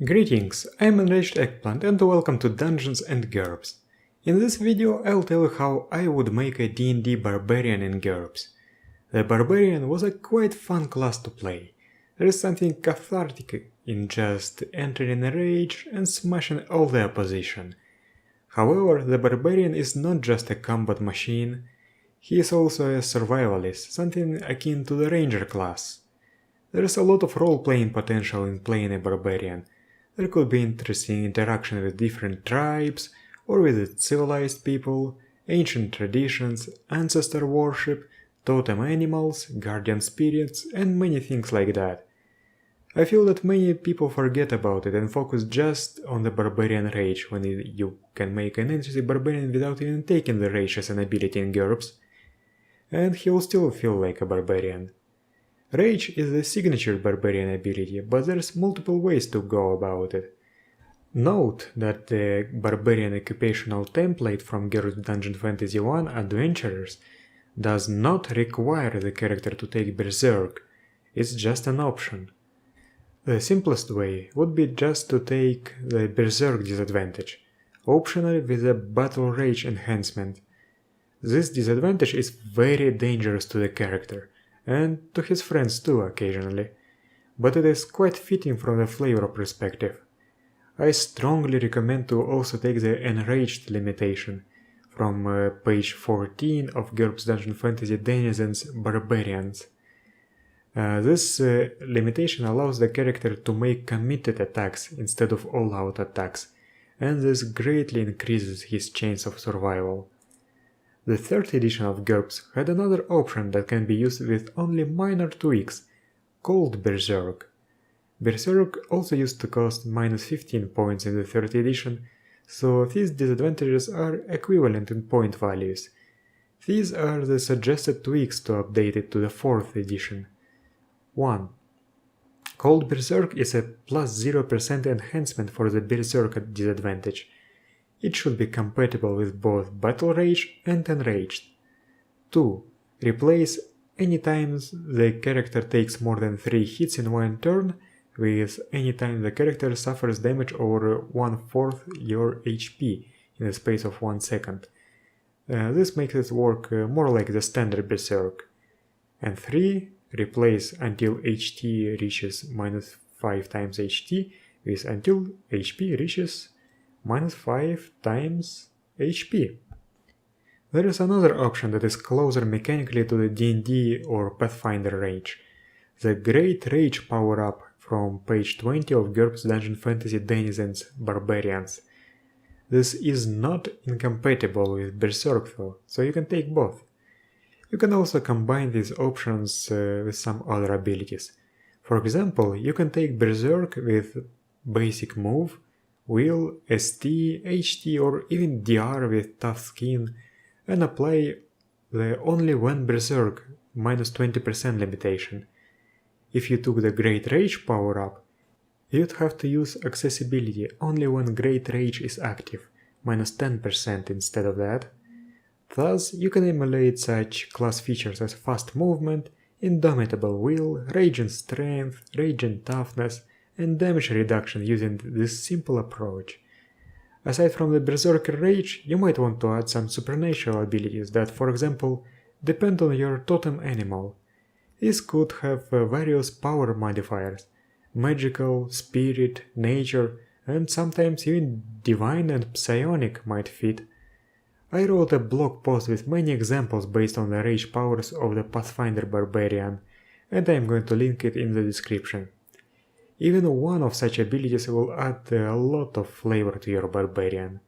Greetings, I'm Enraged Eggplant and welcome to Dungeons and GURPS. In this video I'll tell you how I would make a D&D barbarian in GURPS. The barbarian was a quite fun class to play. There is something cathartic in just entering a rage and smashing all the opposition. However, the barbarian is not just a combat machine, he is also a survivalist, something akin to the ranger class. There is a lot of role-playing potential in playing a barbarian. There could be interesting interaction with different tribes, or with civilized people, ancient traditions, ancestor worship, totem animals, guardian spirits, and many things like that. I feel that many people forget about it and focus just on the barbarian rage when you can make an interesting barbarian without even taking the rage as an ability in GURPS, and he'll still feel like a barbarian. Rage is the signature barbarian ability, but there's multiple ways to go about it. Note that the barbarian occupational template from GURPS Dungeon Fantasy 1 Adventurers does not require the character to take Berserk, it's just an option. The simplest way would be just to take the Berserk disadvantage, optionally with a Battle Rage enhancement. This disadvantage is very dangerous to the character, and to his friends too occasionally, but it is quite fitting from the flavor perspective. I strongly recommend to also take the Enraged limitation from page 14 of GURPS Dungeon Fantasy Denizens Barbarians. This limitation allows the character to make committed attacks instead of all-out attacks, and this greatly increases his chance of survival. The 3rd edition of GURPS had another option that can be used with only minor tweaks, called Berserk. Berserk also used to cost minus 15 points in the 3rd edition, so these disadvantages are equivalent in point values. These are the suggested tweaks to update it to the 4th edition. 1. Cold Berserk is a plus 0% enhancement for the Berserk disadvantage. It should be compatible with both Battle Rage and Enraged. 2. Replace any times the character takes more than 3 hits in one turn with any time the character suffers damage over 1/4 your HP in the space of 1 second. This makes it work more like the standard Berserk. And 3. Replace until HT reaches minus 5 times HT with until HP reaches minus 5 times HP. There is another option that is closer mechanically to the D&D or Pathfinder range, the Great Rage power-up from page 20 of GURPS Dungeon Fantasy Denizens Barbarians. This is not incompatible with Berserk though, so you can take both. You can also combine these options with some other abilities. For example, you can take Berserk with basic move, Will, ST, HT or even DR with Tough Skin and apply the only when Berserk minus 20% limitation. If you took the Great Rage power up, you'd have to use accessibility only when Great Rage is active, minus 10% instead of that. Thus, you can emulate such class features as fast movement, indomitable will, raging strength, raging toughness, and damage reduction using this simple approach. Aside from the Berserker Rage, you might want to add some supernatural abilities that, for example, depend on your totem animal. These could have various power modifiers, magical, spirit, nature, and sometimes even divine and psionic might fit. I wrote a blog post with many examples based on the rage powers of the Pathfinder Barbarian, and I am going to link it in the description. Even one of such abilities will add a lot of flavor to your barbarian.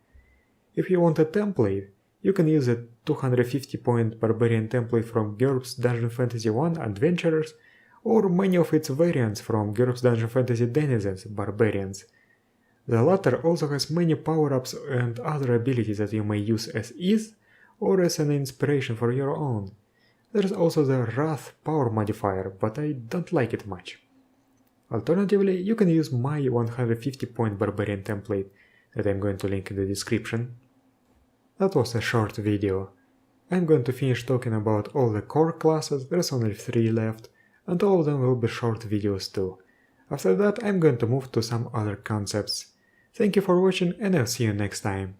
If you want a template, you can use a 250-point barbarian template from GURPS Dungeon Fantasy 1 Adventurers, or many of its variants from GURPS Dungeon Fantasy Denizens Barbarians. The latter also has many power-ups and other abilities that you may use as is, or as an inspiration for your own. There's also the Wrath power modifier, but I don't like it much. Alternatively, you can use my 150-point barbarian template that I'm going to link in the description. That was a short video. I'm going to finish talking about all the core classes, there's only 3 left, and all of them will be short videos too. After that I'm going to move to some other concepts. Thank you for watching and I'll see you next time.